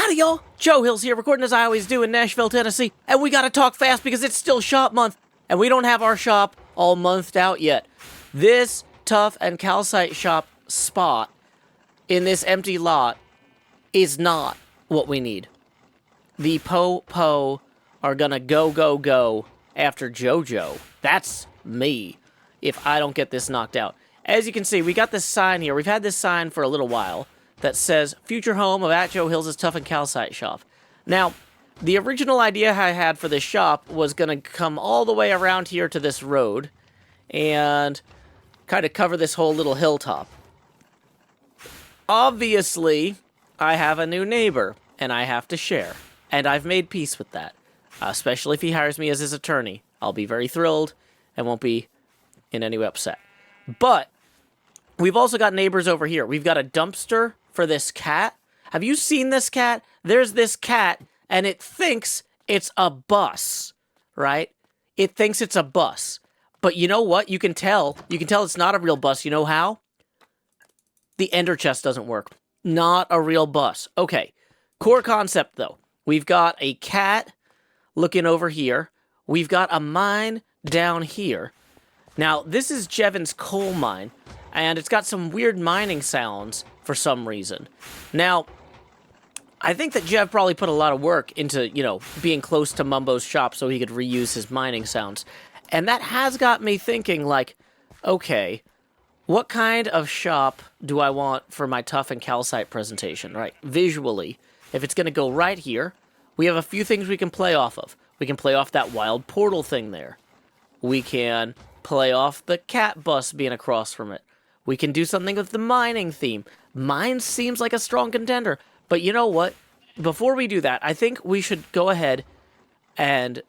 Howdy, y'all. Joe Hills here, recording as I always do in Nashville, Tennessee. And we gotta talk fast because it's still shop month. And we don't have our shop all monthed out yet. This Tuff and Calcite shop spot in this empty lot is not what we need. The POE POE are gonna go after JoJo. That's me, if I don't get this knocked out. As you can see, we got this sign here. We've had this sign for a little while that says, future home of @JoeHillsTSD Tuff and Calcite shop. Now, the original idea I had for this shop was going to come all the way around here to this road and kind of cover this whole little hilltop. Obviously, I have a new neighbor, and I have to share. And I've made peace with that, especially if he hires me as his attorney. I'll be very thrilled and won't be in any way upset. But we've also got neighbors over here. We've got a dumpster for this cat. Have you seen this cat? There's this cat, and it thinks it's a bus, right? It thinks it's a bus. But you know what? You can tell. You can tell it's not a real bus. You know how? The ender chest doesn't work. Not a real bus. Okay. Core concept, though. We've got a cat looking over here. We've got a mine down here. Now, this is Jevon's coal mine, and it's got some weird mining sounds for some reason. Now, I think that Jev probably put a lot of work into, being close to Mumbo's shop so he could reuse his mining sounds. And that has got me thinking, like, okay, what kind of shop do I want for my Tuff and Calcite presentation, right? Visually, if it's going to go right here, we have a few things we can play off of. We can play off that wild portal thing there. We can play off the cat bus being across from it. We can do something with the mining theme. Mine seems like a strong contender. But you know what? Before we do that, I think we should go ahead and,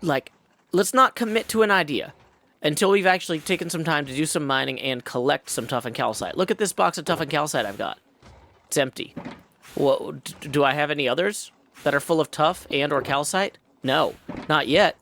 let's not commit to an idea until we've actually taken some time to do some mining and collect some Tuff and Calcite. Look at this box of Tuff and Calcite I've got. It's empty. Well, do I have any others that are full of Tuff and or Calcite? No, not yet.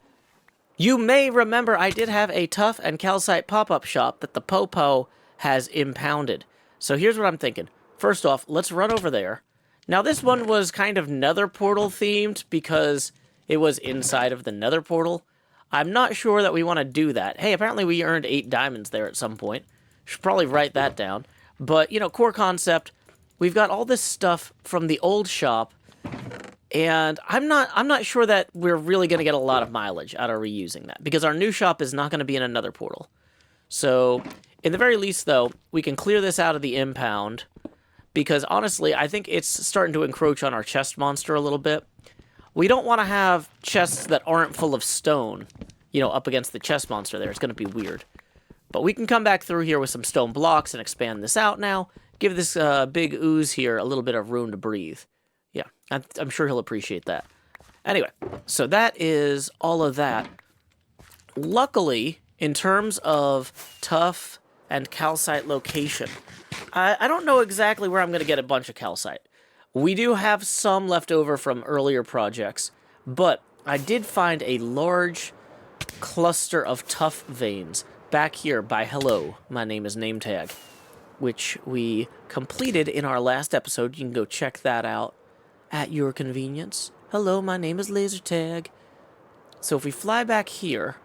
You may remember I did have a Tuff and Calcite pop-up shop that the POE POE has impounded. So here's what I'm thinking. First off, let's run over there. Now this one was kind of nether portal themed because it was inside of the nether portal. I'm not sure that we want to do that. Hey, apparently we earned 8 diamonds there at some point. Should probably write that down. But, core concept, we've got all this stuff from the old shop, and I'm not sure that we're really going to get a lot of mileage out of reusing that, because our new shop is not going to be in another portal. So, in the very least, though, we can clear this out of the impound, because honestly, I think it's starting to encroach on our chest monster a little bit. We don't want to have chests that aren't full of stone, up against the chest monster there. It's going to be weird. But we can come back through here with some stone blocks and expand this out now. Give this big ooze here a little bit of room to breathe. Yeah, I'm sure he'll appreciate that. Anyway, so that is all of that. Luckily, in terms of Tuff and Calcite location, I don't know exactly where I'm going to get a bunch of Calcite. We do have some left over from earlier projects, but I did find a large cluster of Tuff veins back here by Hello, my name is Nametag, which we completed in our last episode. You can go check that out at your convenience. Hello, my name is Lasertag. So if we fly back here,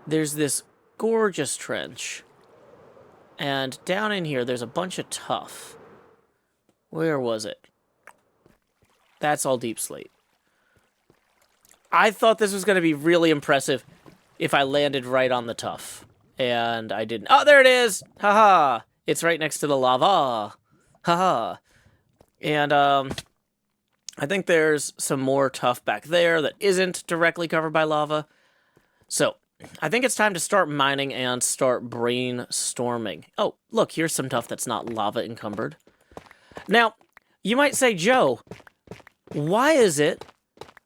there's this gorgeous trench. And down in here, there's a bunch of Tuff. Where was it? That's all deep slate. I thought this was going to be really impressive if I landed right on the Tuff. And I didn't. Oh, there it is! Haha! It's right next to the lava. Haha. And, I think there's some more Tuff back there that isn't directly covered by lava. So, I think it's time to start mining and start brainstorming. Oh, look, here's some Tuff that's not lava encumbered. Now, you might say, Joe, why is it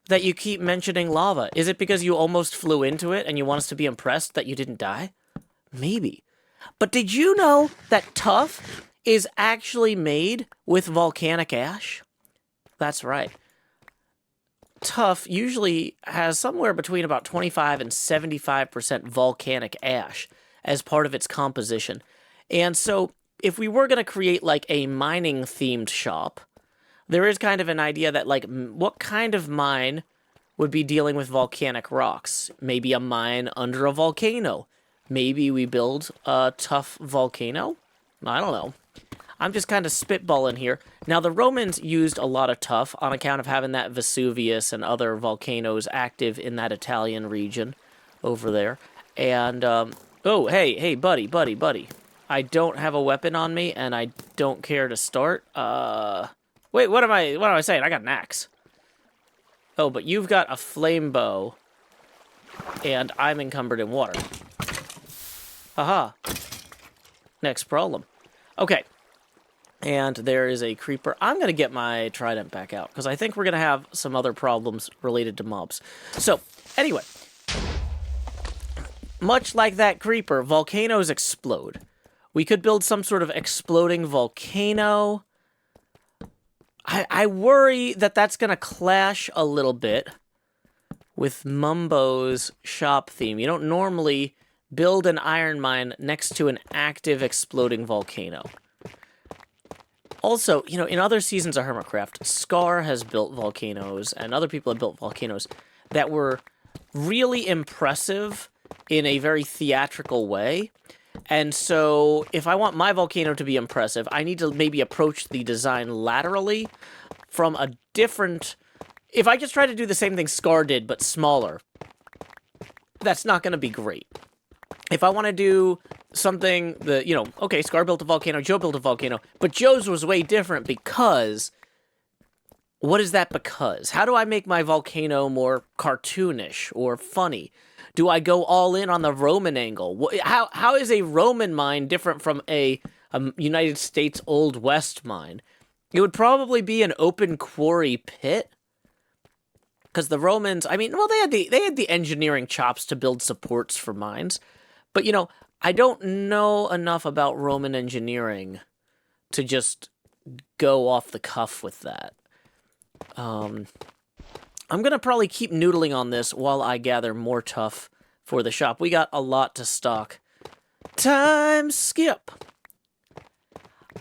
that you keep mentioning lava? Is it because you almost flew into it and you want us to be impressed that you didn't die? Maybe. But did you know that Tuff is actually made with volcanic ash? That's right. Tuff usually has somewhere between about 25 and 75% volcanic ash as part of its composition. And so if we were going to create like a mining themed shop, there is kind of an idea that, like, what kind of mine would be dealing with volcanic rocks? Maybe a mine under a volcano. Maybe we build a Tuff volcano? I don't know. I'm just kind of spitballing here. Now, the Romans used a lot of Tuff on account of having that Vesuvius and other volcanoes active in that Italian region over there. And, oh, hey, buddy. I don't have a weapon on me, and I don't care to start. Wait, what am I saying? I got an axe. Oh, but you've got a flame bow, and I'm encumbered in water. Haha. Next problem. Okay. And there is a creeper. I'm going to get my trident back out, because I think we're going to have some other problems related to mobs. So, anyway. Much like that creeper, volcanoes explode. We could build some sort of exploding volcano. I worry that that's going to clash a little bit with Mumbo's shop theme. You don't normally build an iron mine next to an active exploding volcano. Also, you know, in other seasons of HermitCraft, Scar has built volcanoes, and other people have built volcanoes that were really impressive in a very theatrical way. And so, if I want my volcano to be impressive, I need to maybe approach the design laterally from a different... If I just try to do the same thing Scar did, but smaller, that's not going to be great. If I want to do something that, you know, okay, Scar built a volcano, Joe built a volcano, but Joe's was way different because... What is that because? How do I make my volcano more cartoonish or funny? Do I go all in on the Roman angle? How is a Roman mine different from a United States Old West mine? It would probably be an open quarry pit. Because the Romans, I mean, well, they had the engineering chops to build supports for mines. But, you know, I don't know enough about Roman engineering to just go off the cuff with that. I'm going to probably keep noodling on this while I gather more Tuff for the shop. We got a lot to stock. Time skip.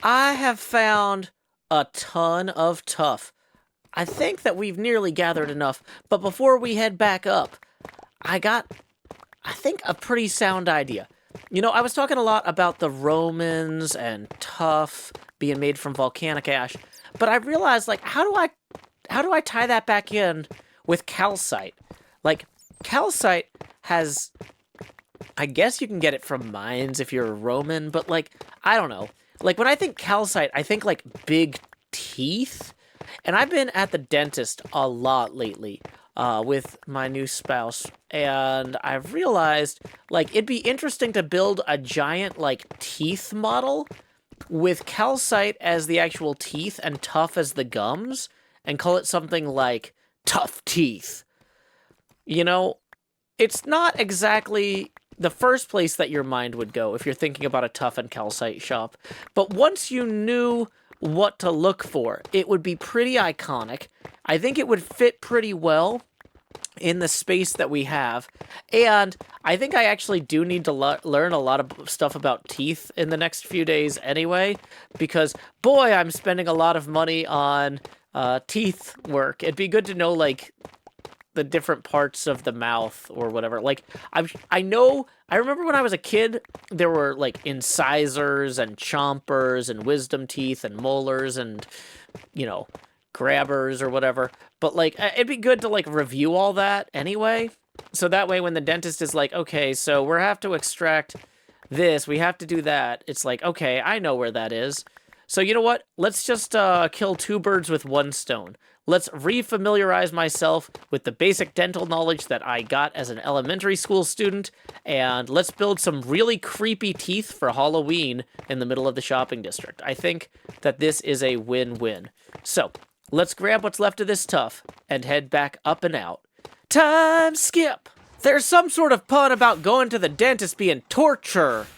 I have found a ton of Tuff. I think that we've nearly gathered enough, but before we head back up, I think, a pretty sound idea. You know, I was talking a lot about the Romans and Tuff being made from volcanic ash, but I realized, like, how do I tie that back in with calcite? Like, calcite has... I guess you can get it from mines if you're a Roman, but, like, I don't know. Like, when I think calcite, I think, like, big teeth. And I've been at the dentist a lot lately with my new spouse, and I've realized, like, it'd be interesting to build a giant, like, teeth model with calcite as the actual teeth and Tuff as the gums, and call it something like Tuff Teef. You know, it's not exactly the first place that your mind would go if you're thinking about a Tuff and calcite shop, but once you knew what to look for, it would be pretty iconic. I think it would fit pretty well in the space that we have, and I think I actually do need to learn a lot of stuff about teeth in the next few days anyway, because, boy, I'm spending a lot of money on teeth work. It'd be good to know, like, the different parts of the mouth or whatever. Like, I remember when I was a kid, there were, like, incisors and chompers and wisdom teeth and molars and, you know, grabbers or whatever. But, like, it'd be good to, like, review all that anyway. So that way when the dentist is like, okay, so we have to extract this, we have to do that, it's like, okay, I know where that is. So you know what? Let's just kill two birds with one stone. Let's refamiliarize myself with the basic dental knowledge that I got as an elementary school student, and let's build some really creepy teeth for Halloween in the middle of the shopping district. I think that this is a win-win. So, let's grab what's left of this Tuff and head back up and out. Time skip! There's some sort of pun about going to the dentist being torture.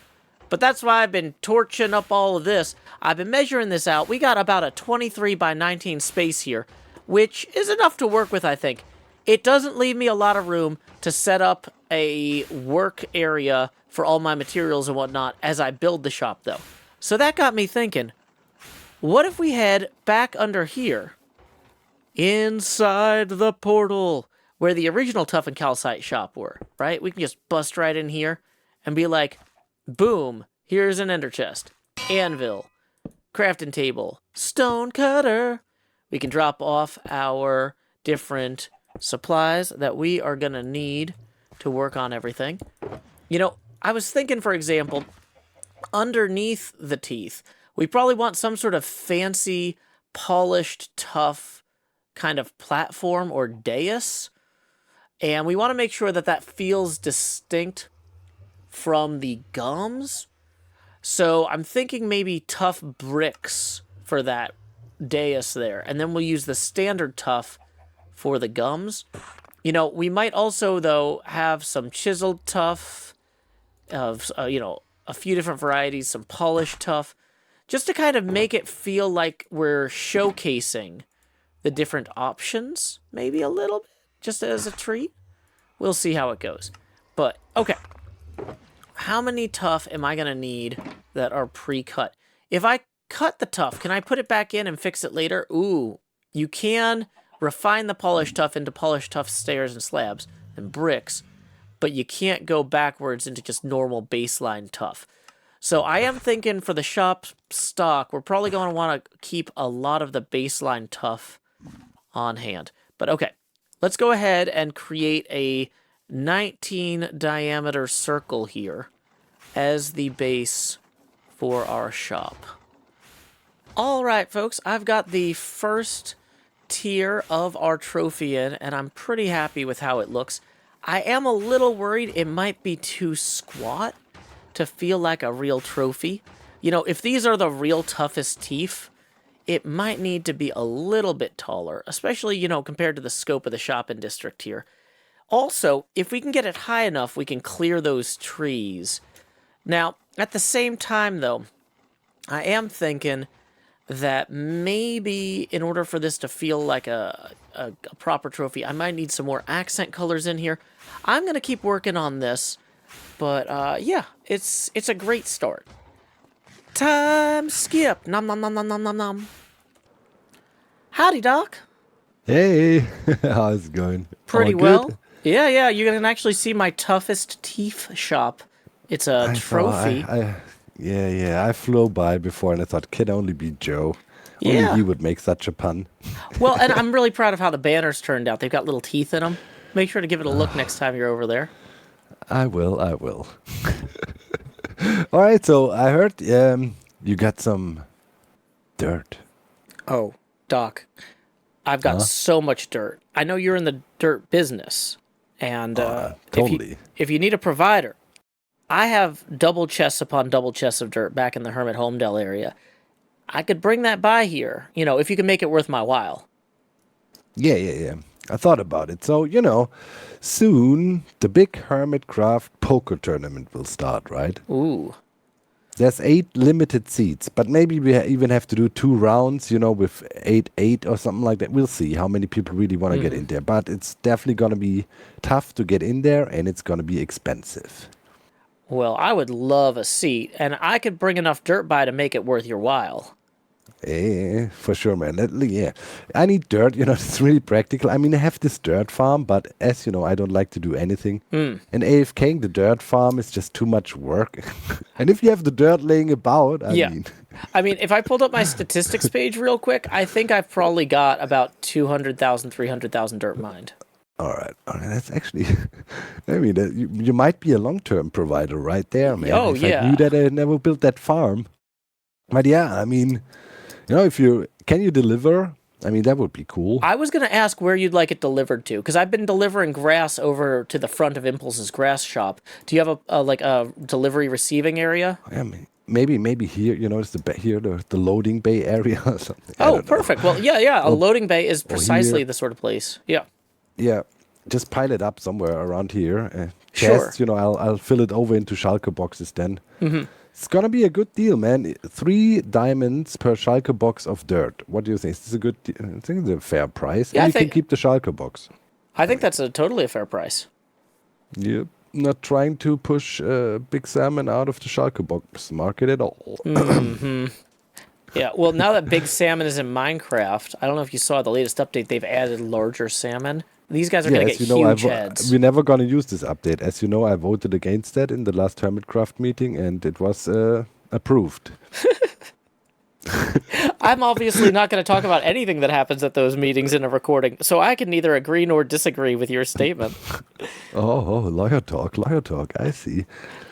But that's why I've been torching up all of this. I've been measuring this out. We got about a 23 by 19 space here, which is enough to work with, I think. It doesn't leave me a lot of room to set up a work area for all my materials and whatnot as I build the shop, though. So that got me thinking, what if we head back under here inside the portal where the original Tuff and Calcite shop were, right? We can just bust right in here and be like, boom, here's an ender chest, anvil, crafting table, stone cutter. We can drop off our different supplies that we are going to need to work on everything. You know, I was thinking, for example, underneath the teeth, we probably want some sort of fancy, polished, tough kind of platform or dais. And we want to make sure that that feels distinct from the gums. So I'm thinking maybe tough bricks for that dais there. And then we'll use the standard tough for the gums. You know, we might also, though, have some chiseled tough of, you know, a few different varieties, some polished tough, just to kind of make it feel like we're showcasing the different options, maybe a little bit, just as a treat. We'll see how it goes. But, okay. How many tough am I going to need that are pre-cut? If I cut the tough, can I put it back in and fix it later? Ooh, you can refine the polished tough into polished tough stairs and slabs and bricks, but you can't go backwards into just normal baseline tough. So I am thinking for the shop stock, we're probably going to want to keep a lot of the baseline tough on hand. But okay, let's go ahead and create a 19 diameter circle here as the base for our shop. All right, folks, I've got the first tier of our trophy in, and I'm pretty happy with how it looks. I am a little worried it might be too squat to feel like a real trophy. You know, if these are the real Tuffest Teef, it might need to be a little bit taller, especially, you know, compared to the scope of the shopping district here. Also, if we can get it high enough, we can clear those trees. Now, at the same time, though, I am thinking that maybe in order for this to feel like a proper trophy, I might need some more accent colors in here. I'm going to keep working on this, but yeah, it's a great start. Time skip. Nom nom nom nom nom nom nom. Howdy, Doc. Hey, how's it going? Pretty All well. good? Yeah, you can actually see my Tuffest Teef shop. It's a trophy. I flew by before and I thought, could only be Joe. Yeah. Only he would make such a pun. Well, and I'm really proud of how the banners turned out. They've got little teeth in them. Make sure to give it a look next time you're over there. I will. All right, so I heard you got some dirt. Oh, Doc, I've got so much dirt. I know you're in the dirt business, and Totally. if you need a provider, I have double chests upon double chests of dirt back in the Hermit Homedale area. I could bring that by here, you know, if you can make it worth my while. Yeah. I thought about it. So, you know, soon the big HermitCraft poker tournament will start, right? Ooh. There's 8 limited seats, but maybe we even have to do 2 rounds, you know, with 8 or something like that. We'll see how many people really want to get in there. But it's definitely going to be tough to get in there, and it's going to be expensive. Well, I would love a seat, and I could bring enough dirt by to make it worth your while. Yeah, for sure, man. Yeah, I need dirt, you know, it's really practical. I mean, I have this dirt farm, but as you know, I don't like to do anything. And AFKing the dirt farm is just too much work. And if you have the dirt laying about, I mean, if I pulled up my statistics page real quick, I think I've probably got about 200,000, 300,000 dirt mined. All right. That's actually, I mean, you might be a long-term provider right there, man. Oh, if yeah. I knew that, I never built that farm. But yeah, I mean, you know, can you deliver? I mean, that would be cool. I was going to ask where you'd like it delivered to, because I've been delivering grass over to the front of Impulse's grass shop. Do you have a delivery receiving area? I mean, maybe here, you know, it's the loading bay area or something. Oh, perfect. Well, yeah. A loading bay is precisely the sort of place. Yeah. Yeah. Just pile it up somewhere around here. Sure. You know, I'll fill it over into Schalke boxes then. It's gonna be a good deal, man. 3 diamonds per Schalke box of dirt. What do you think? Is this a good deal? I think it's a fair price. Yeah, and you can keep the Schalke box. I think that's totally a fair price. Yep. Not trying to push Big Salmon out of the Schalke box market at all. Yeah, well, now that big salmon is in Minecraft, I don't know if you saw the latest update, they've added larger salmon. These guys are Yeah, going to as get you know, huge heads. we're never going to use this update. As you know, I voted against that in the last HermitCraft meeting, and it was approved. I'm obviously not going to talk about anything that happens at those meetings in a recording, so I can neither agree nor disagree with your statement. Oh, lawyer talk, lawyer talk. I see.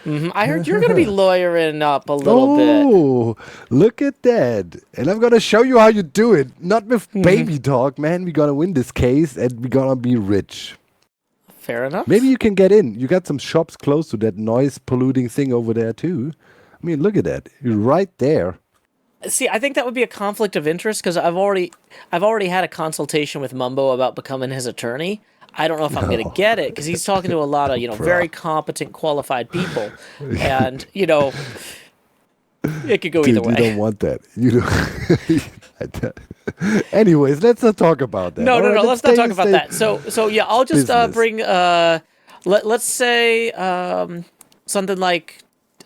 I heard you're going to be lawyering up a little bit. Oh, look at that. And I'm going to show you how you do it. Not with baby talk, man. We're going to win this case, and we're going to be rich. Fair enough. Maybe you can get in. You got some shops close to that noise polluting thing over there, too. I mean, look at that. You're right there. See, I think that would be a conflict of interest because I've already had a consultation with Mumbo about becoming his attorney. I don't know if I'm going to get it because he's talking to a lot of, very competent, qualified people. And, it could go either way. You don't want that. You don't. Anyways, let's not talk about that. No, let's not talk about that. So yeah, I'll just bring, let's say something like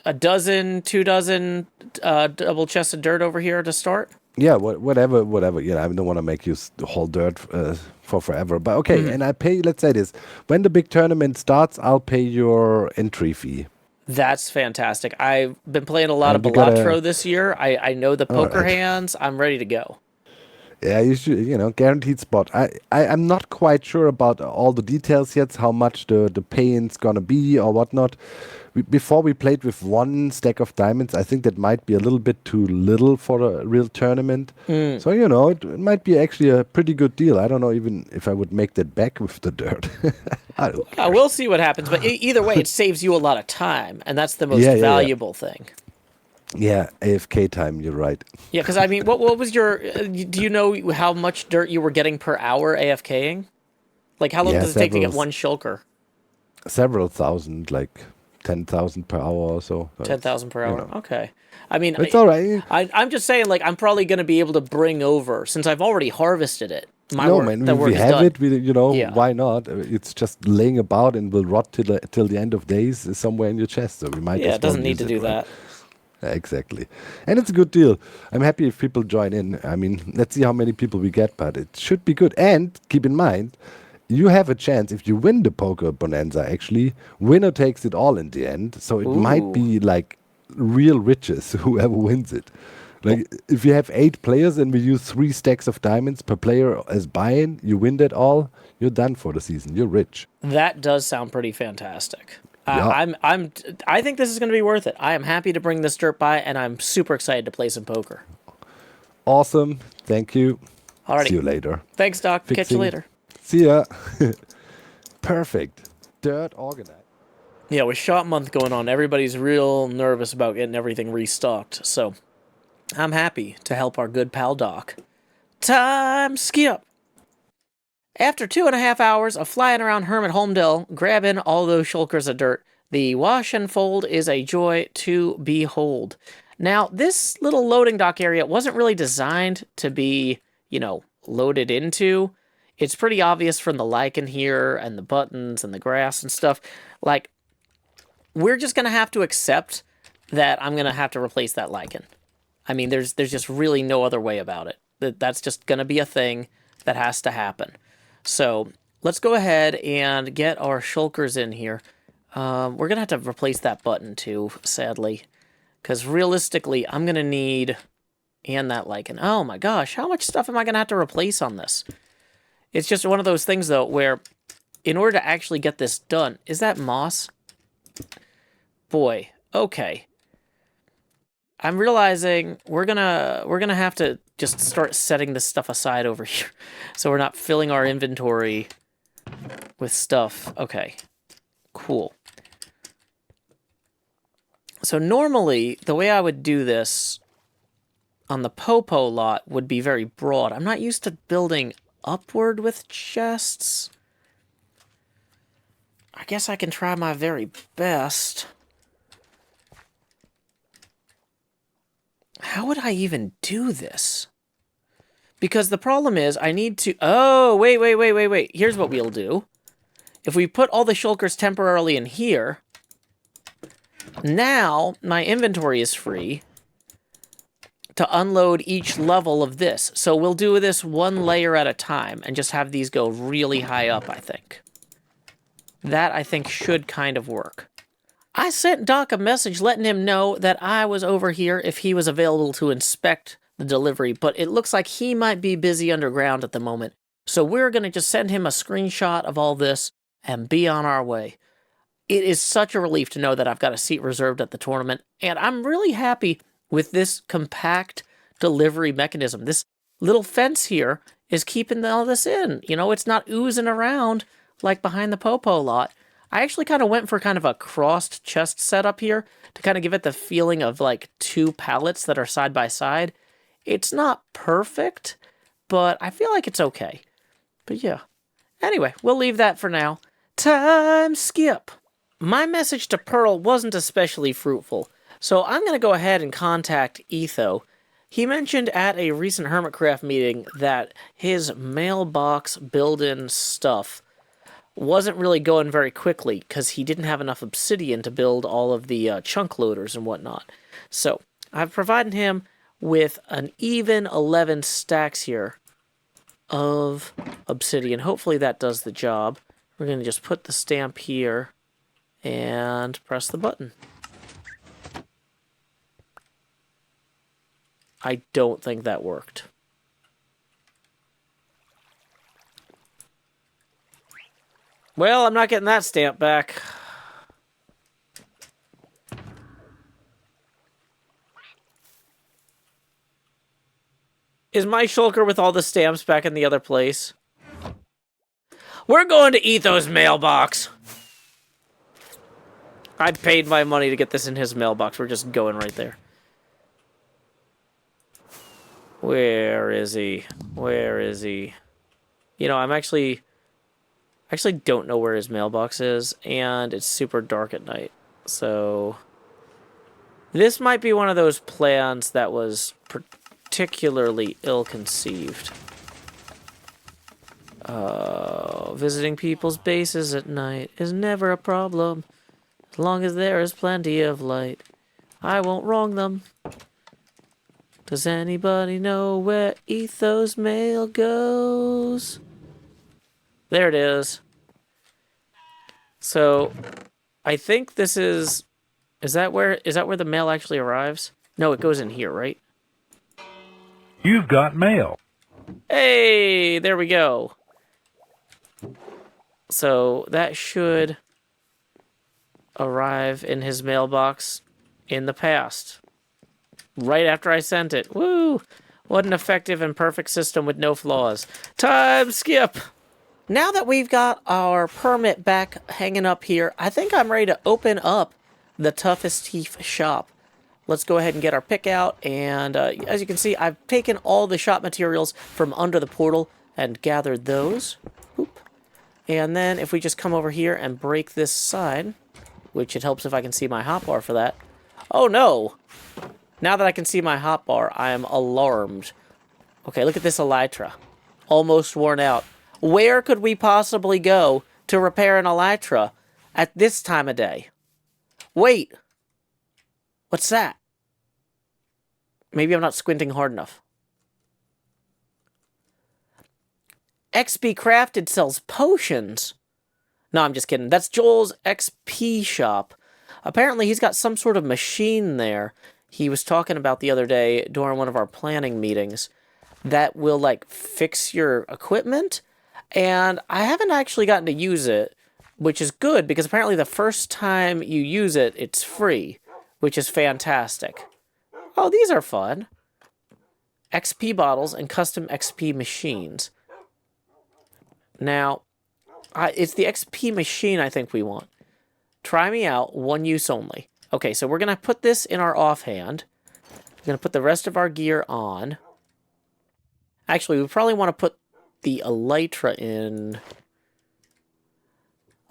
a dozen, 2 dozen double chests of dirt over here to start. Yeah, whatever. I don't want to make you haul dirt for forever. But okay, and I pay, let's say this. When the big tournament starts, I'll pay your entry fee. That's fantastic. I've been playing a lot of Balatro this year. I know the poker hands. I'm ready to go. Yeah, you should, guaranteed spot. I'm not quite sure about all the details yet, how much the pay-in's gonna be or whatnot. Before we played with 1 stack of diamonds, I think that might be a little bit too little for a real tournament. So, it might be actually a pretty good deal. I don't know even if I would make that back with the dirt. We'll see what happens. But either way, it saves you a lot of time, and that's the most valuable thing. Yeah, AFK time, you're right. Yeah, because, I mean, what was your... do you know how much dirt you were getting per hour AFKing? Like, how long does it take to get 1 shulker? Several thousand, like 10,000 per hour or so. 10,000 per hour, okay. I mean... It's all right. I'm just saying, like, I'm probably going to be able to bring over, since I've already harvested it. Man, we have it, why not? It's just laying about and will rot till the end of days somewhere in your chest, so we might it doesn't need to do that. Exactly. And it's a good deal. I'm happy if people join in. I mean, let's see how many people we get, but it should be good. And keep in mind, you have a chance if you win the poker bonanza, actually. Winner takes it all in the end. So it might be like real riches, whoever wins it. Like if you have 8 players and we use 3 stacks of diamonds per player as buy-in, you win that all, you're done for the season. You're rich. That does sound pretty fantastic. Yeah. I think this is going to be worth it. I am happy to bring this dirt by, and I'm super excited to play some poker. Awesome. Thank you. Alrighty. See you later. Thanks, Doc. Catch you later. See ya. Perfect. Dirt organized. Yeah, with shop month going on, everybody's real nervous about getting everything restocked. So I'm happy to help our good pal Doc. Time skip. After 2.5 hours of flying around Hermit Homedale, grabbing all those shulkers of dirt, the wash and fold is a joy to behold. Now, this little loading dock area wasn't really designed to be, loaded into. It's pretty obvious from the lichen here and the buttons and the grass and stuff. Like, we're just going to have to accept that I'm going to have to replace that lichen. I mean, there's just really no other way about it. That's just going to be a thing that has to happen. So let's go ahead and get our shulkers in here. We're going to have to replace that button too, sadly. Because realistically, I'm going to need... And that lichen. Oh my gosh, how much stuff am I going to have to replace on this? It's just one of those things, though, where in order to actually get this done... Is that moss? Boy, okay. I'm realizing we're gonna have to just start setting this stuff aside over here, so we're not filling our inventory with stuff. Okay, cool. So normally, the way I would do this on the Popo lot would be very broad. I'm not used to building upward with chests. I guess I can try my very best. How would I even do this? Because the problem is I need to... Oh, wait. Here's what we'll do. If we put all the shulkers temporarily in here, now my inventory is free to unload each level of this. So we'll do this one layer at a time and just have these go really high up, I think. That, I think, should kind of work. I sent Doc a message letting him know that I was over here if he was available to inspect the delivery, but it looks like he might be busy underground at the moment. So we're going to just send him a screenshot of all this and be on our way. It is such a relief to know that I've got a seat reserved at the tournament, and I'm really happy with this compact delivery mechanism. This little fence here is keeping all this in. You know, it's not oozing around like behind the Popo lot. I actually kind of went for kind of a crossed chest setup here to kind of give it the feeling of like two pallets that are side by side. It's not perfect, but I feel like it's okay. But yeah. Anyway, we'll leave that for now. Time skip. My message to Pearl wasn't especially fruitful, so I'm going to go ahead and contact Etho. He mentioned at a recent HermitCraft meeting that his mailbox build-in stuff wasn't really going very quickly because he didn't have enough obsidian to build all of the chunk loaders and whatnot. So I've provided him with an even 11 stacks here of obsidian. Hopefully that does the job. We're going to just put the stamp here and press the button. I don't think that worked. Well, I'm not getting that stamp back. Is my shulker with all the stamps back in the other place? We're going to Etho's mailbox. I paid my money to get this in his mailbox. We're just going right there. Where is he? Where is he? You know, I actually don't know where his mailbox is, and it's super dark at night. So this might be one of those plans that was particularly ill-conceived. Visiting people's bases at night is never a problem, as long as there is plenty of light. I won't wrong them. Does anybody know where Etho's mail goes? There it is. So, I think this is... Is that where the mail actually arrives? No, it goes in here, right? You've got mail. Hey, there we go. So, that should arrive in his mailbox in the past. Right after I sent it. Woo! What an effective and perfect system with no flaws. Time skip! Now that we've got our permit back hanging up here, I think I'm ready to open up the Tuffest Teef shop. Let's go ahead and get our pick out, and as you can see, I've taken all the shop materials from under the portal and gathered those. Oop. And then if we just come over here and break this side, which it helps if I can see my hotbar for that. Oh no! Now that I can see my hotbar, I am alarmed. Okay, look at this elytra. Almost worn out. Where could we possibly go to repair an elytra at this time of day? Wait. What's that? Maybe I'm not squinting hard enough. XP Crafted sells potions. No, I'm just kidding. That's Joel's XP shop. Apparently, he's got some sort of machine there. He was talking about the other day during one of our planning meetings that will, like, fix your equipment. And I haven't actually gotten to use it, which is good, because apparently the first time you use it, it's free, which is fantastic. Oh, these are fun. XP bottles and custom XP machines. Now, it's the XP machine I think we want. Try me out, one use only. Okay, so we're going to put this in our offhand. We're going to put the rest of our gear on. Actually, we probably want to put the elytra in.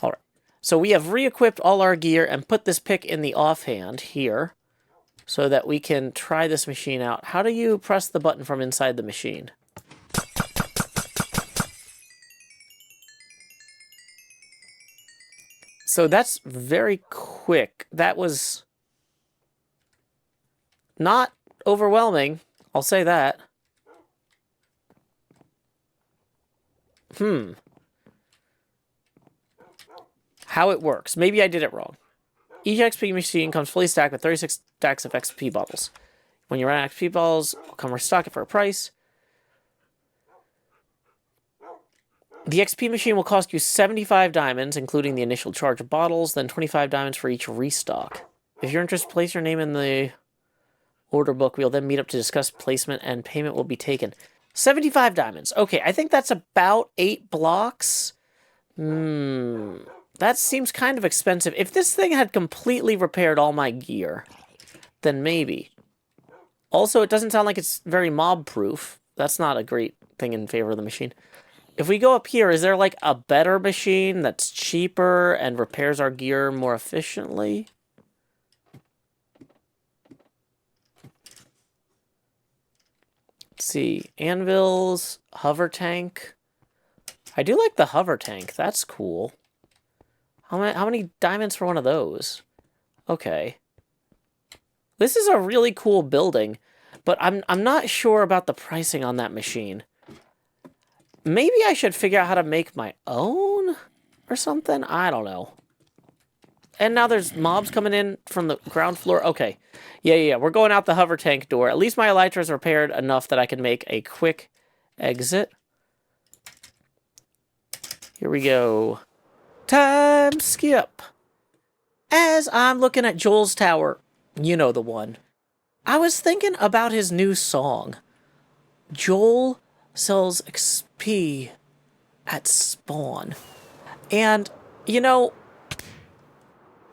Alright. So we have re-equipped all our gear and put this pick in the offhand here so that we can try this machine out. How do you press the button from inside the machine? So that's very quick. That was not overwhelming. I'll say that. How it works. Maybe I did it wrong. Each XP machine comes fully stacked with 36 stacks of XP bottles. When you run out of XP bottles, I'll come restock it for a price. The XP machine will cost you 75 diamonds, including the initial charge of bottles, then 25 diamonds for each restock. If you're interested, place your name in the order book. We'll then meet up to discuss placement, and payment will be taken. 75 diamonds. Okay, I think that's about 8 blocks. That seems kind of expensive. If this thing had completely repaired all my gear, then maybe. Also, it doesn't sound like it's very mob-proof. That's not a great thing in favor of the machine. If we go up here, is there like a better machine that's cheaper and repairs our gear more efficiently? Let's see. Anvils, hover tank. I do like the hover tank. That's cool. How many diamonds for one of those? Okay. This is a really cool building, but I'm not sure about the pricing on that machine. Maybe I should figure out how to make my own or something? I don't know. And now there's mobs coming in from the ground floor. Okay. Yeah. We're going out the hover tank door. At least my elytra is repaired enough that I can make a quick exit. Here we go. Time skip. As I'm looking at Joel's tower, you know the one, I was thinking about his new song. Joel sells XP at spawn. And, you know,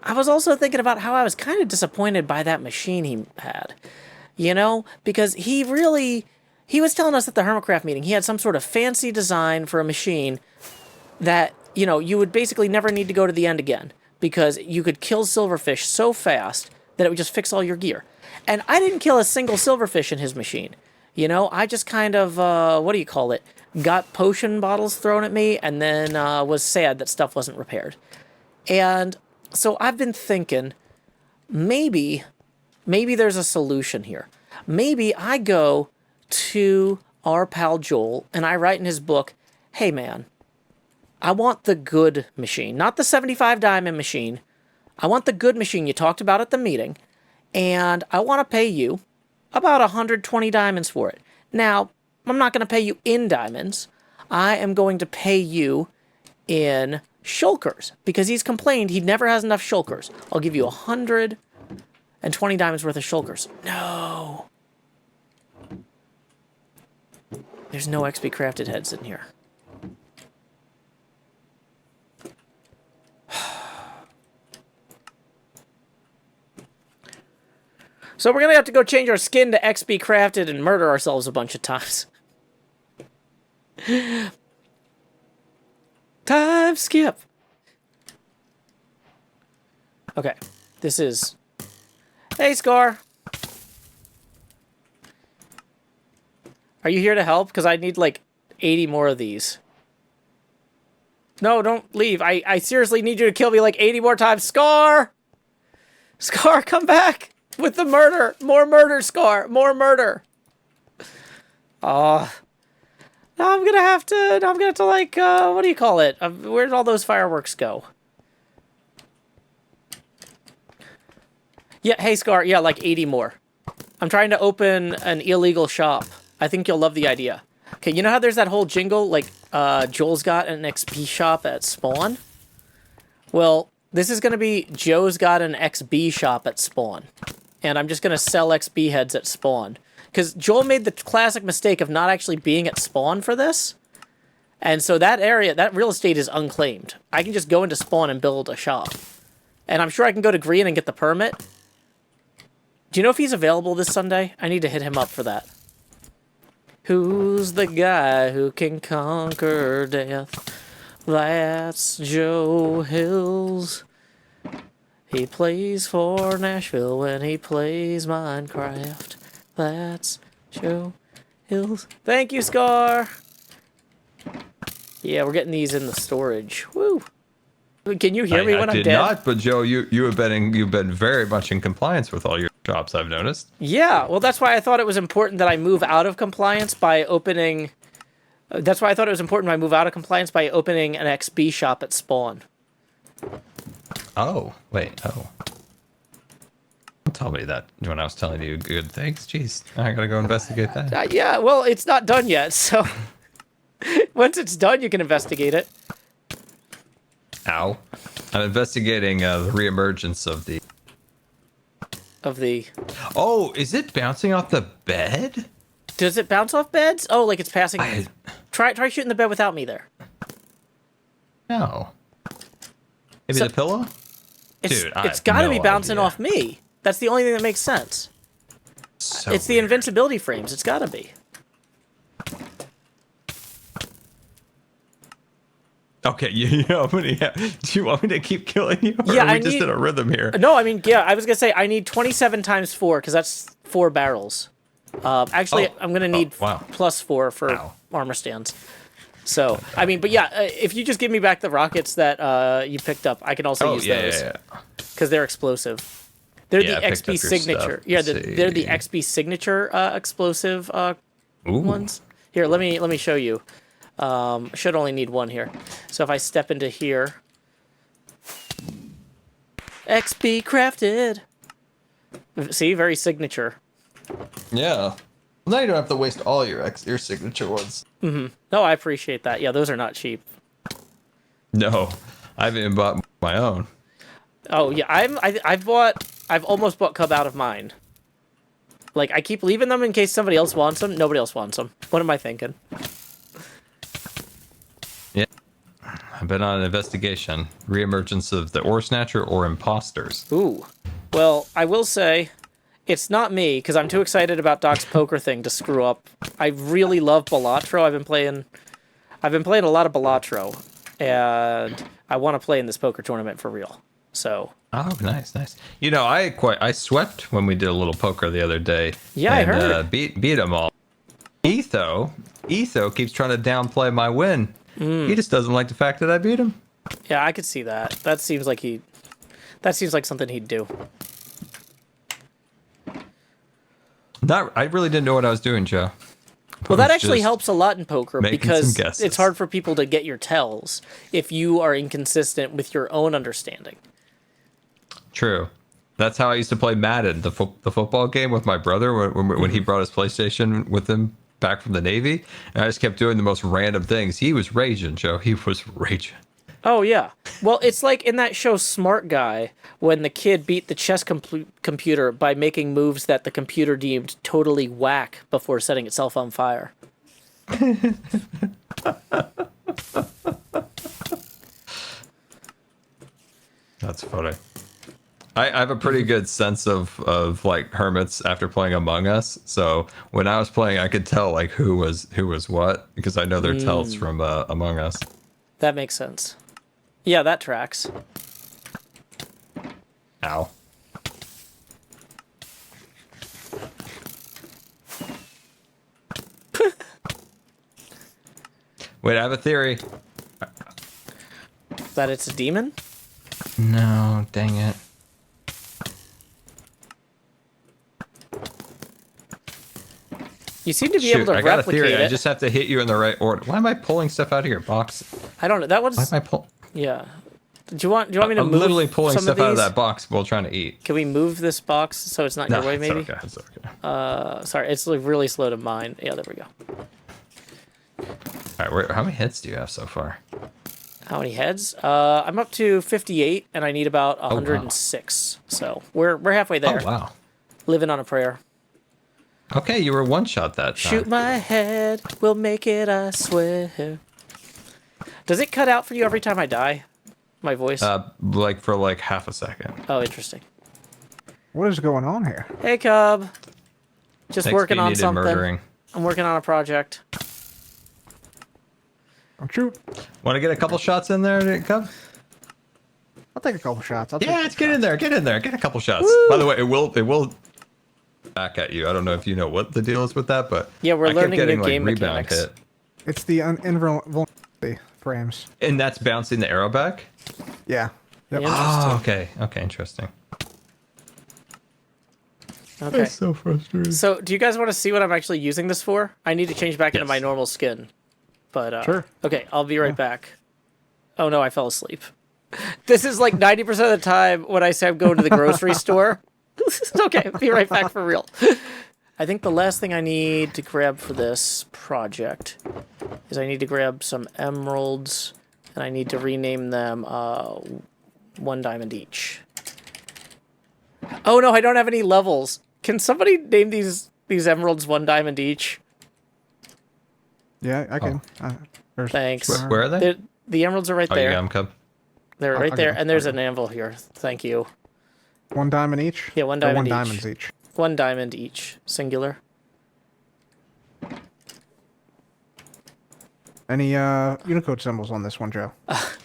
I was also thinking about how I was kind of disappointed by that machine he had. You know, because he was telling us at the HermitCraft meeting, he had some sort of fancy design for a machine that, you know, you would basically never need to go to the end again, because you could kill silverfish so fast that it would just fix all your gear. And I didn't kill a single silverfish in his machine. You know, I just kind of, what do you call it? Got potion bottles thrown at me and then was sad that stuff wasn't repaired. And so I've been thinking, maybe there's a solution here. Maybe I go to our pal Joel and I write in his book, hey man, I want the good machine, not the 75 diamond machine. I want the good machine you talked about at the meeting, and I want to pay you about 120 diamonds for it. Now, I'm not going to pay you in diamonds. I am going to pay you in shulkers, because he's complained he never has enough shulkers. I'll give you 120 diamonds worth of shulkers. No. There's no XP crafted heads in here. So we're going to have to go change our skin to XP crafted and murder ourselves a bunch of times. Time skip. Okay. This is... Hey, Scar. Are you here to help? Because I need like 80 more of these. No, don't leave. I seriously need you to kill me like 80 more times. Scar! Scar, come back! With the murder! More murder, Scar! More murder! Now I'm gonna have to like, what do you call it? Where did all those fireworks go? Yeah, hey Scar, yeah, like 80 more. I'm trying to open an illegal shop. I think you'll love the idea. Okay, you know how there's that whole jingle, like, Joel's got an XP shop at spawn? Well, this is gonna be Joe's got an XB shop at spawn. And I'm just going to sell XB heads at spawn. Because Joel made the classic mistake of not actually being at spawn for this. And so that area, that real estate is unclaimed. I can just go into spawn and build a shop. And I'm sure I can go to Green and get the permit. Do you know if he's available this Sunday? I need to hit him up for that. Who's the guy who can conquer death? That's Joe Hills. He plays for Nashville when he plays Minecraft. That's Joe Hills. Thank you, Scar. Yeah, we're getting these in the storage. Woo. Can you hear me when I'm dead? I did not, but Joe, you've been very much in compliance with all your drops I've noticed. Yeah, well, that's why I thought it was important that I move out of compliance by opening... That's why I thought it was important I move out of compliance by opening an XB shop at spawn. Oh, wait, oh. Don't tell me that when I was telling you good things. Jeez, I gotta go investigate that. Yeah, well, it's not done yet, so... Once it's done, you can investigate it. Ow. I'm investigating the reemergence of the... Of the... Oh, is it bouncing off the bed? Does it bounce off beds? Oh, like it's passing... Try shooting the bed without me there. No. Maybe So- the pillow? It's Dude, got to be no bouncing idea. off me. That's the only thing that makes sense. So It's the weird. invincibility frames. It's got to be. Okay, you know, do you want me to keep killing you? Or Yeah, are we I just need- in a rhythm here? No, I mean, yeah, I was going to say I need 27 times 4 because that's 4 barrels. Actually, Oh. I'm going to need wow. plus 4 for Ow. armor stands. So, I mean, but yeah, if you just give me back the rockets that you picked up, I can also Oh, use yeah, those. yeah. Because they're explosive. They're Yeah, the I picked XP up your signature. stuff. Yeah, Let's they're the see. XP signature explosive Ooh. ones. Here, let me show you. Should only need 1 here. So if I step into here, XP crafted. See, very signature. Yeah. Well, now you don't have to waste all your signature ones. No, I appreciate that. Yeah, those are not cheap. No, I haven't even bought my own. Oh yeah, I've almost bought Cub out of mine. Like I keep leaving them in case somebody else wants them. Nobody else wants them. What am I thinking? Yeah. I've been on an investigation. Reemergence of the ore snatcher or imposters. Ooh. Well, I will say, it's not me because I'm too excited about Doc's poker thing to screw up. I really love Balatro. I've been playing a lot of Balatro, and I want to play in this poker tournament for real. So. Oh, nice, nice. You know, I swept when we did a little poker the other day. Yeah, I and, heard. Beat them all. Etho keeps trying to downplay my win. He just doesn't like the fact that I beat him. Yeah, I could see that. That seems like something he'd do. I really didn't know what I was doing, Joe. Well, I that was actually just helps a lot in poker making because some guesses. it's hard for people to get your tells if you are inconsistent with your own understanding. True. That's how I used to play Madden, the football game with my brother when he brought his PlayStation with him back from the Navy. And I just kept doing the most random things. He was raging, Joe. He was raging. Oh, yeah. Well, it's like in that show Smart Guy when the kid beat the chess computer by making moves that the computer deemed totally whack before setting itself on fire. That's funny. I have a pretty good sense of like hermits after playing Among Us. So when I was playing, I could tell like who was what because I know their tells from Among Us. That makes sense. Yeah, that tracks. Ow. Wait, I have a theory. That it's a demon? No, dang it. You seem to be Shoot, able to I got a replicate theory. it. I just have to hit you in the right order. Why am I pulling stuff out of your box? I don't know. That Why was... am I pulling? Yeah. Do you want me to I'm move literally pulling some stuff of out of these? that box while trying to eat. Can we move this box so it's not No, your way, it's maybe? okay. It's okay. Sorry, it's like really slow to mine. Yeah, there we go. All right, how many hits do you have so far? How many heads? I'm up to 58, and I need about wow. 106. So we're halfway there. Oh wow. Living on a prayer. Okay, you were one shot that time. Shoot my head, we'll make it, I swear. Does it cut out for you every time I die? My voice? Like for like half a second. Oh, interesting. What is going on here? Hey, Cub. Just XP working on needed something. murdering. I'm working on a project. Don't shoot. Want to get a couple shots in there, Cub? I'll take a couple shots. Yeah, let's get in there. Get in there. Get a couple shots. By the way, it will back at you. I don't know if you know what the deal is with that, but Yeah, we're I kept learning new getting, like, game rebound mechanics. hit. It's the invulnerability frames. And that's bouncing the arrow back? Yeah. Yep. Yeah. Oh, okay. Okay, interesting. Okay. That's so frustrating. So, do you guys want to see what I'm actually using this for? I need to change back into Yes. my normal skin. But, Sure. Okay, I'll be right back. Oh no, I fell asleep. This is like 90% of the time when I say I'm going to the grocery store. Okay, be right back for real. I think the last thing I need to grab for this project is I need to grab some emeralds, and I need to rename them 1 diamond each. Oh no, I don't have any levels. Can somebody name these emeralds 1 diamond each? Yeah, I can. Thanks. Where are they? The emeralds are right Oh, you there. got 'em, Cub. They're right I'll there, get 'em. and there's an anvil here. Thank you. 1 diamond each? Yeah, 1 Or diamond 1 each. diamonds each. 1 diamond each, singular. Any Unicode symbols on this one, Joe?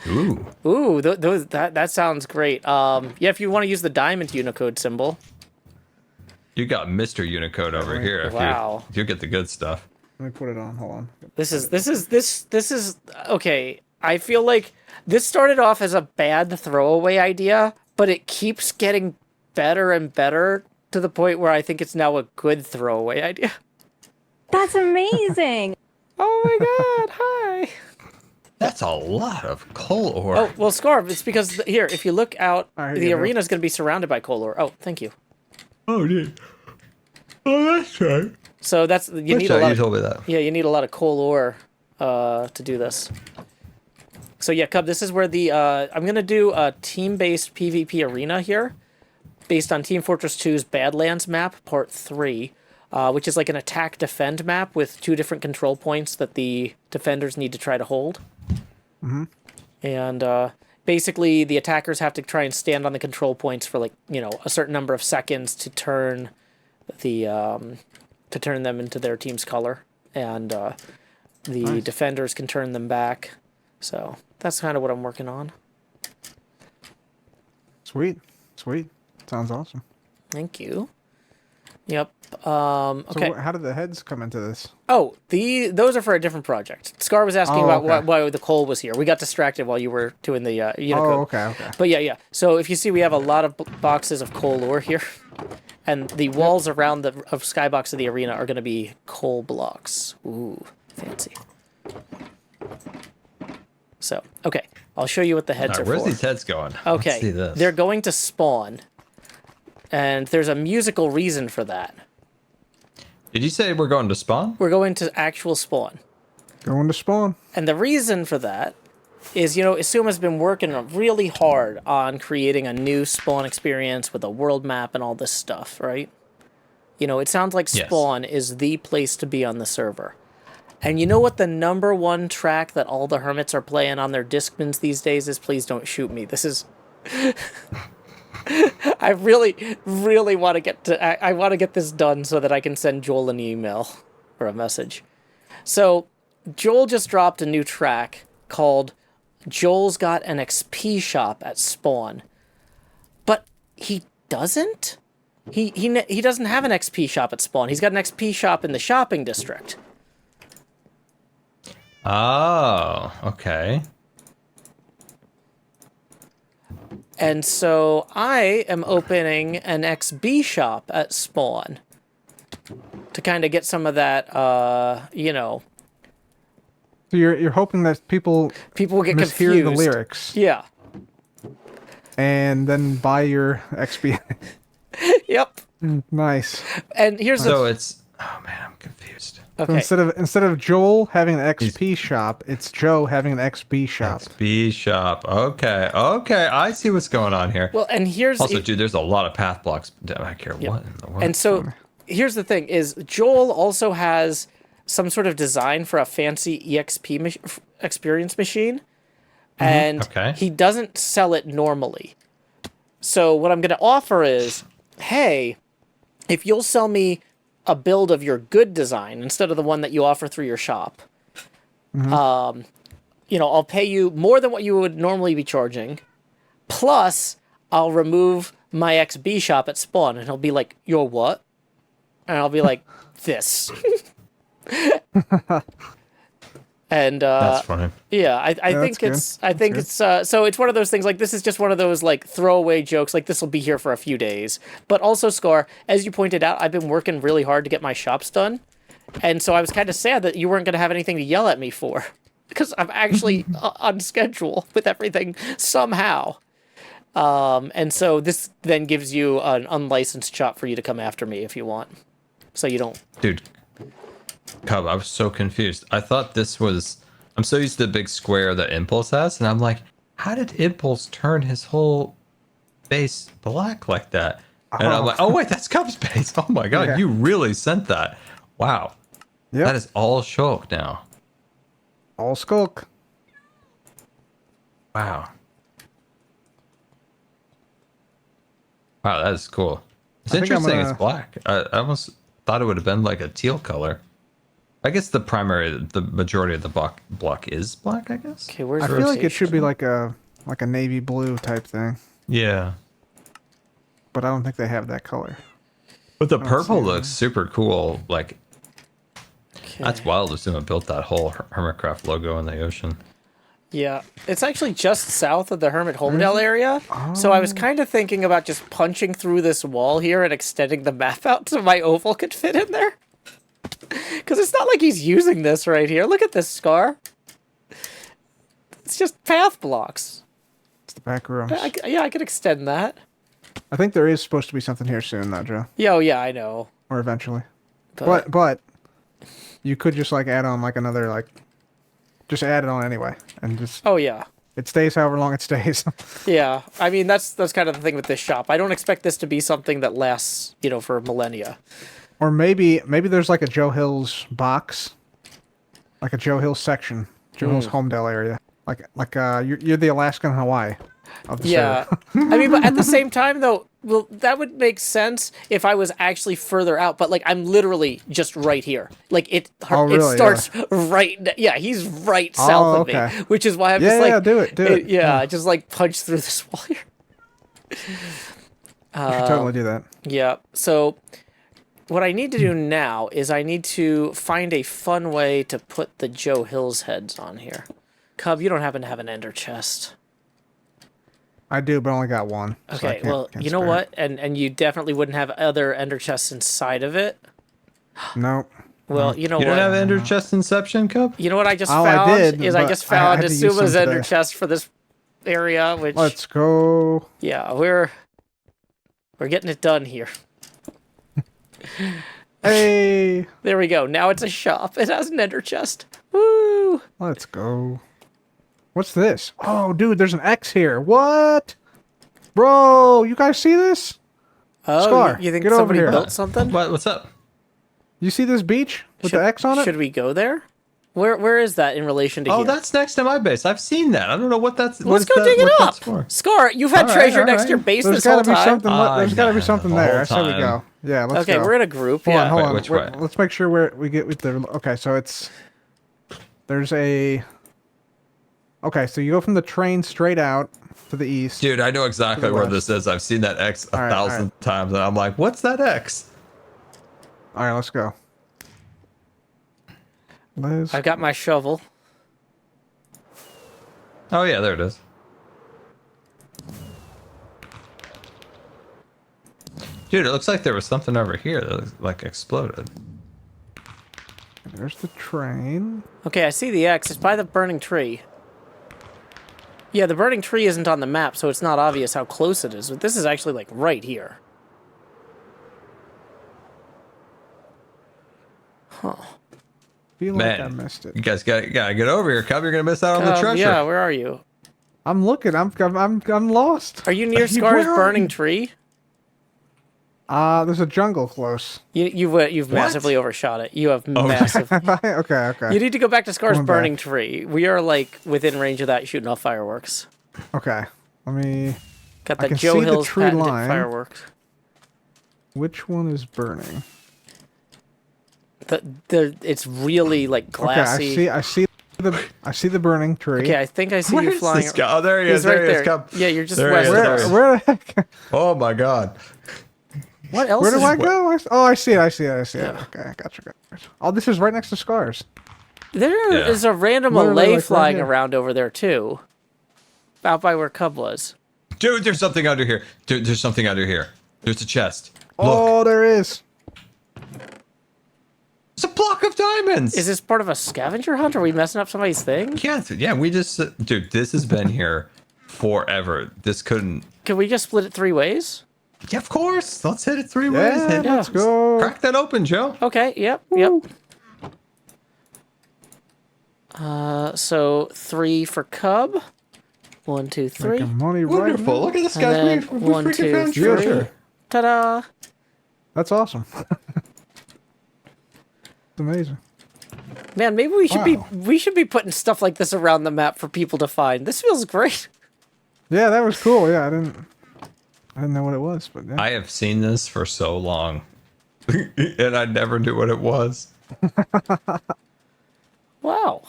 Ooh. Ooh, that sounds great. Yeah, if you want to use the diamond Unicode symbol. You got Mr. Unicode over here. Wow. You get the good stuff. Let me put it on. Hold on. This is okay. I feel like this started off as a bad throwaway idea, but it keeps getting better and better to the point where I think it's now a good throwaway idea. That's amazing. Oh my god, hi. That's a lot of coal ore. Oh, well, Scar, it's because, here, if you look out, All right, the here you go. arena's going to be surrounded by coal ore. Oh, thank you. Oh, dude. Oh, that's right. So you need That's right, a lot you of, told me that. yeah, you need a lot of coal ore to do this. So yeah, Cub, this is where the I'm gonna do a team-based PvP arena here, based on Team Fortress 2's Badlands map, Part 3, which is like an attack-defend map with 2 different control points that the defenders need to try to hold. Mm-hmm. And basically, the attackers have to try and stand on the control points for like a certain number of seconds to turn them into their team's color, and the defenders can turn them back. So that's kind of what I'm working on. Sweet. Sounds awesome. Thank you. Yep. So Okay. how did the heads come into this? Oh, those are for a different project. Scar was asking about okay. why the coal was here. We got distracted while you were doing the Unicode. Oh, okay. But yeah. So if you see, we have a lot of boxes of coal ore here, and the walls around the skybox of the arena are going to be coal blocks. Ooh, fancy. So okay, I'll show you what the heads All are right, where's for. these heads going? Okay, Let's see this. they're going to spawn, and there's a musical reason for that. Did you say we're going to spawn? We're going to actual spawn. Going to spawn. And the reason for that is, Isuma's been working really hard on creating a new spawn experience with a world map and all this stuff, right? It sounds like Yes. Spawn is the place to be on the server. And you know what the #1 track that all the hermits are playing on their Discmans these days is? Please don't shoot me. This is... I really, really want to I want to get this done so that I can send Joel an email or a message. So, Joel just dropped a new track called Joel's Got an XP Shop at Spawn. But he doesn't? He doesn't have an XP shop at Spawn. He's got an XP shop in the shopping district. Oh, okay. And so I am opening an XB shop at Spawn to kind of get some of that, So you're hoping that people people get mishear confused. the lyrics Yeah. and then buy your XP. Yep. Nice. And here's So the... it's... Oh, man, I'm confused. So Okay. instead of Joel having an XP shop, it's Joe having an XB shop. XP shop. Okay, I see what's going on here. Well, and here's... Also, dude, there's a lot of path blocks. I don't care what in the world. And so here's the thing is Joel also has some sort of design for a fancy EXP experience machine, and Okay. he doesn't sell it normally. So what I'm going to offer is, hey, if you'll sell me a build of your good design instead of the one that you offer through your shop, I'll pay you more than what you would normally be charging, plus I'll remove my XB shop at Spawn. And he'll be like, "You're what?" And I'll be like, "This." And That's funny. yeah, I Yeah, think that's good. I think it's so it's one of those things like this is just one of those like throwaway jokes like this will be here for a few days. But also Scar, as you pointed out, I've been working really hard to get my shops done. And so I was kind of sad that you weren't going to have anything to yell at me for because I'm actually on schedule with everything somehow. And so this then gives you an unlicensed shop for you to come after me if you want. So you don't. Dude, Cub, I was so confused. I thought this was. I'm so used to the big square that Impulse has, and I'm like, how did Impulse turn his whole base black like that? And I'm like, oh wait, that's Cub's base. Oh my god, Yeah. you really sent that. Wow. Yep. That is all Shulk now. All skulk. Wow. Wow, that is cool. It's I think I'm interesting gonna- it's black. I almost thought it would have been like a teal color. I guess the majority of the block is black, I guess. Okay, where's I feel like it should be rotation? like a navy blue type thing, Yeah. but I don't think they have that color. But the see purple it. looks super cool. Like, Okay. that's wild if someone built that whole HermitCraft logo in the ocean. Yeah, it's actually just south of the Hermit Homedale area. So I was kind of thinking about just punching through this wall here and extending the map out so my oval could fit in there. Because it's not like he's using this right here. Look at this, Scar. It's just path blocks. It's the back rooms. Yeah, I could extend that. I think there is supposed to be something here soon, though, Joe, Yeah, oh, yeah, I know. or eventually. But you could just like add on like another like, just add it on anyway, and just Oh, yeah. it stays however long it stays. Yeah, I mean, that's kind of the thing with this shop. I don't expect this to be something that lasts, for millennia. Or maybe there's like a Joe Hills box, like a Joe Hills section, Joe Hills Homedale area. Like you're the Alaskan Hawaii of the Yeah. server. I mean, but at the same time, though, well, that would make sense if I was actually further out. But, like, I'm literally just right here. Like, it really? starts yeah, he's right south of okay. me. Which is why I'm Yeah, just like... yeah, do it. Yeah, just, like, punch through this wall here. You should totally do that. Yeah, so... What I need to do now is I need to find a fun way to put the Joe Hills heads on here. Cub, you don't happen to have an ender chest. I do, but I only got one. so I Okay, can't- well, can't you know spare what? And you definitely wouldn't have other ender chests inside of it. it. Nope. Well, you know You what? don't have Ender Chest Inception, Cub? You know what I just Oh, I found did, is I but just I found had to use Asuma's some ender today. chest for this area, which Let's go. yeah, we're getting it done here. Hey, There we go. Now it's a shop. It has an ender chest. Woo! let's go. What's this? Oh, dude, there's an X here. What? Bro, you guys see this? Oh, Scar, you think get over somebody here. built something? What's up? You see this beach with the X on it? Should we go there? Where is that in relation to Oh, here? that's next to my base. I've seen that. I don't know what that's. Let's go dig it up. For. Scar, you've had All right, treasure all next to right. your base There's this whole gotta be time. something. There's gotta be know, something the there. whole So we time. go. Yeah, let's Okay, go. we're in a group. Hold yeah. on, hold Wait, on. which way? Let's make sure we get with the. Okay, so it's. There's a. Okay, so you go from the train straight out to the east. Dude, I know exactly To the where west. this is. I've seen that X a All right, thousand times, and I'm like, what's that X? All right, let's go. Liz. I've got my shovel. Oh, yeah, there it is. Dude, it looks like there was something over here that like exploded. There's the train. Okay, I see the X. It's by the burning tree. Yeah, the burning tree isn't on the map, so it's not obvious how close it is. But this is actually, like, right here. Feel like Man, I missed it. you guys gotta get over here, Cub. You're gonna miss out on the treasure. Yeah, where are you? I'm looking. I'm lost. Are you near You- Scar's where are burning you? tree? There's a jungle close. You've massively overshot it. You have massive. Okay. You need to go back to Scar's Going back. burning tree. We are, like, within range of that shooting off fireworks. Okay. Let me. Got I that can Joe see the Hills tree patented line. fireworks. Which one is burning? It's really, like, glassy. Okay, I see the burning tree. Okay, I think I see Where you is flying. this guy? Oh, there he He's is. right There he is. there. Cub. Yeah, you're just There he west is, of there us. he is. Where the heck? Oh my God. What else? Where do is I go? Oh, I see it. Yeah. Okay, gotcha. Oh, this is right next to Scars. There Yeah. is a random Literally, Olay like, right flying here. around over there too. Out by where Cub was. Dude, there's something under here. Dude, there's something under here. There's a chest. Look, Oh, there is. it's a block of diamonds. Is this part of a scavenger hunt? Are we messing up somebody's thing? Yeah, we just... dude, this has been here forever. This couldn't... Can we just split it 3 ways? Yeah, of course. Let's hit it 3 ways. Yeah, Hit it. let's go. Crack that open, Joe. Okay, yep. So 3 for Cub. 1, 2, 3. Making money right Wonderful. now. Look at this, And guys. then We 1, freaking 2, found 3. treasure. Ta-da! That's awesome. It's amazing. Man, maybe we should Wow. be putting stuff like this around the map for people to find. This feels great. Yeah, that was cool. Yeah, I didn't know what it was, but yeah. I have seen this for so long, and I never knew what it was. Wow.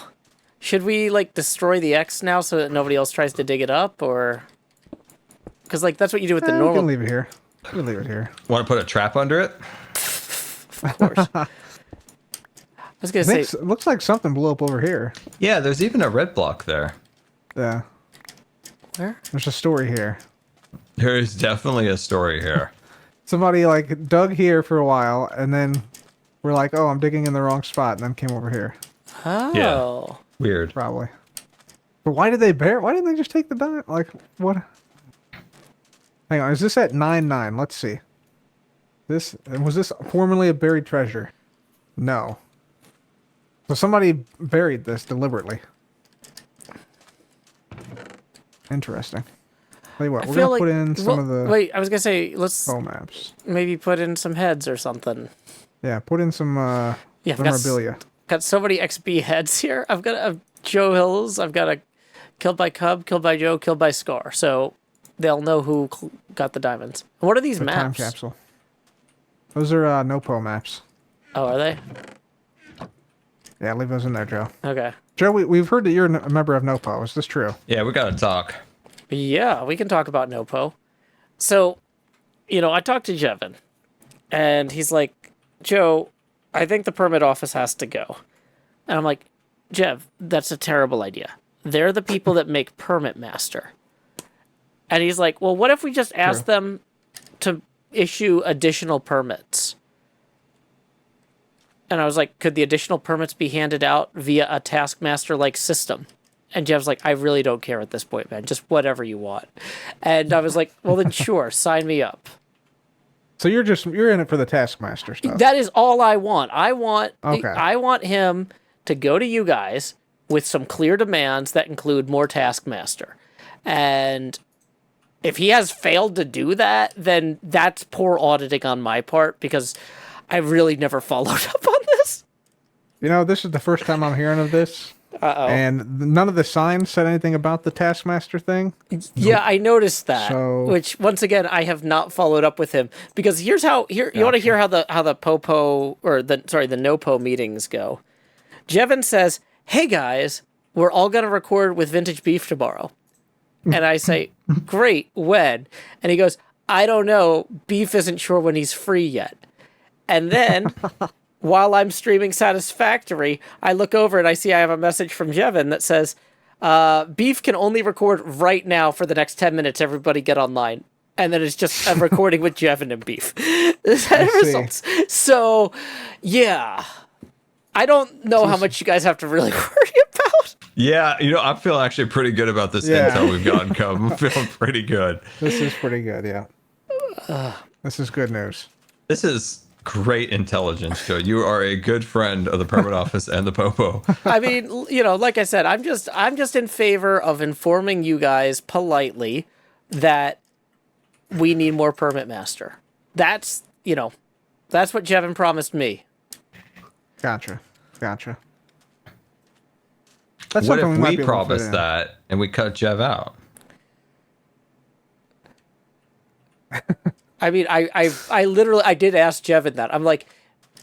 Should we like destroy the X now so that nobody else tries to dig it up, or because like that's what you do with the We normal? can leave it here. We can leave it here. Want to put a trap under it? Of course. I was gonna say, It looks like something blew up over here. Yeah, there's even a red block there. Yeah, where? there's a story here. There is definitely a story here. Somebody like dug here for a while, and then we're like, "Oh, I'm digging in the wrong spot," and then came over here. Oh. Weird. Probably. But why did they bear? Why didn't they just take the diamond? Like what? Hang on, is this at 9-9? Let's see. Was this formerly a buried treasure? No. So somebody buried this deliberately. Interesting. Tell you what, we're gonna put in some of the Wait, I was gonna say let's bow maps. maybe put in some heads or something. Yeah, put in some Yeah, I've got memorabilia. Got so many XP heads here. I've got a Joe Hills. I've got a killed by Cub, killed by Joe, killed by Scar. So they'll know who got the diamonds. And what are these The time maps? capsule. Those are NoPo maps. Oh, are they? Yeah, leave those in there, Joe. Okay. Joe, we've heard that you're a member of NoPo. Is this true? Yeah, we gotta talk. Yeah, we can talk about NoPo. So, I talked to Jevin, and he's like, Joe, I think the permit office has to go. And I'm like, Jev, that's a terrible idea. They're the people that make Permit Master. And he's like, well, what if we just ask them to issue additional permits? And I was like, could the additional permits be handed out via a Taskmaster-like system? And Jev's like, I really don't care at this point, man. Just whatever you want. And I was like, well, then sure, sign me up. So you're in it for the Taskmaster stuff. That is all I want. I want Okay. him to go to you guys with some clear demands that include more Taskmaster. And if he has failed to do that, then that's poor auditing on my part because I really never followed up on this. This is the first time I'm hearing of this. Uh-oh. And none of the signs said anything about the Taskmaster thing. Yeah, I noticed that. So- Which once again, I have not followed up with him because you want to hear how the POPO or the NoPo meetings go. Jevin says, "Hey guys, we're all gonna record with Vintage Beef tomorrow," and I say, "Great, when?" And he goes, "I don't know. Beef isn't sure when he's free yet." And then, while I'm streaming Satisfactory, I look over and I see I have a message from Jevin that says, Beef can only record right now for the next 10 minutes. Everybody get online. And then it's just a recording with Jevin and Beef. That results. So, yeah. I don't know how much you guys have to really worry about. Yeah, I'm feeling actually pretty good about this Yeah. intel we've gotten, Cub. I'm feeling pretty good. This is pretty good, yeah. This is good news. This is great intelligence, Joe. You are a good friend of the permit office and the Popo. I mean, like I said, I'm just in favor of informing you guys politely that we need more permit master. That's what Jevin promised me. Gotcha. That's What something if might we be able to fit promise in. that and we cut Jev out? I mean, I literally did ask Jevin that. I'm like,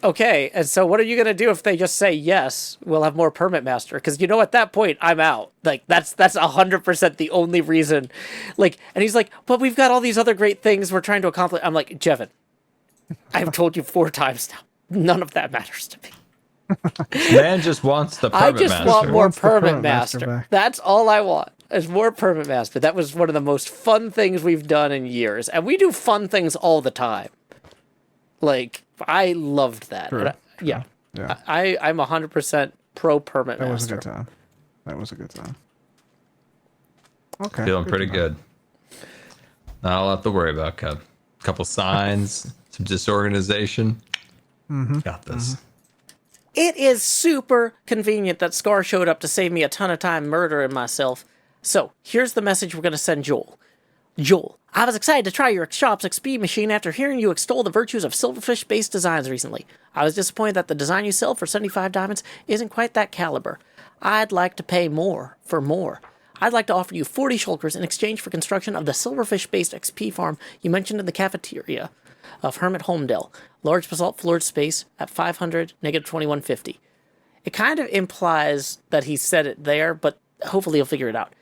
okay, and so what are you gonna do if they just say yes? We'll have more permit master because at that point I'm out. Like that's 100% the only reason. Like, and he's like, but we've got all these other great things we're trying to accomplish. I'm like, Jevin, I've told you 4 times now. None of that matters to me. Man just wants the I permit just master. want more Wants the Permit Permit Master Master. back. That's all I want. Is more Permit Master. That was one of the most fun things we've done in years, and we do fun things all the time. Like I loved that. True, And yeah, Yeah. I'm 100% pro Permit That was a Master. good time. That was a good time. Okay. Feeling good pretty to know. good. Not a lot to worry about, Cub. Couple signs, some disorganization. Got this. It is super convenient that Scar showed up to save me a ton of time murdering myself. So, here's the message we're going to send Joel. Joel, I was excited to try your shop's XP machine after hearing you extol the virtues of silverfish-based designs recently. I was disappointed that the design you sell for 75 diamonds isn't quite that caliber. I'd like to pay more for more. I'd like to offer you 40 shulkers in exchange for construction of the silverfish-based XP farm you mentioned in the cafeteria of Hermit Homedale. Large basalt floored space at 500, negative 2150. It kind of implies that he said it there, but hopefully he'll figure it out.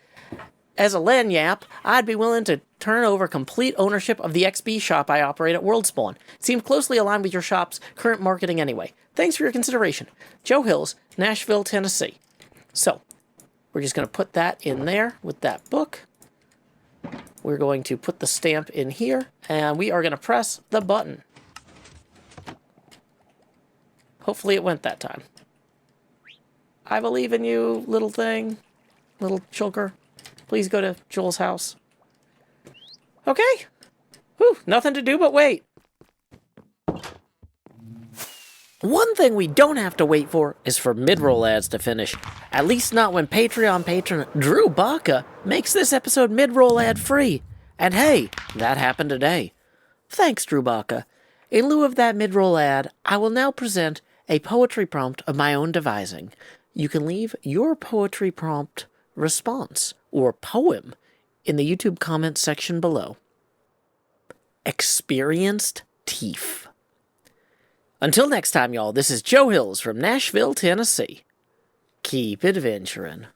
As a lanyap, I'd be willing to turn over complete ownership of the XP shop I operate at Worldspawn. It seems closely aligned with your shop's current marketing anyway. Thanks for your consideration. Joe Hills, Nashville, Tennessee. So, we're just going to put that in there with that book. We're going to put the stamp in here, and we are going to press the button. Hopefully it went that time. I believe in you, little thing. Little chulker. Please go to Joel's house. Okay. Whew, nothing to do but wait. One thing we don't have to wait for is for mid-roll ads to finish. At least not when Patreon patron Drew Baca makes this episode mid-roll ad free. And hey, that happened today. Thanks, Drew Baca. In lieu of that mid-roll ad, I will now present a poetry prompt of my own devising. You can leave your poetry prompt response or poem in the YouTube comment section below. Experienced Teef. Until next time, y'all, this is Joe Hills from Nashville, Tennessee. Keep adventuring.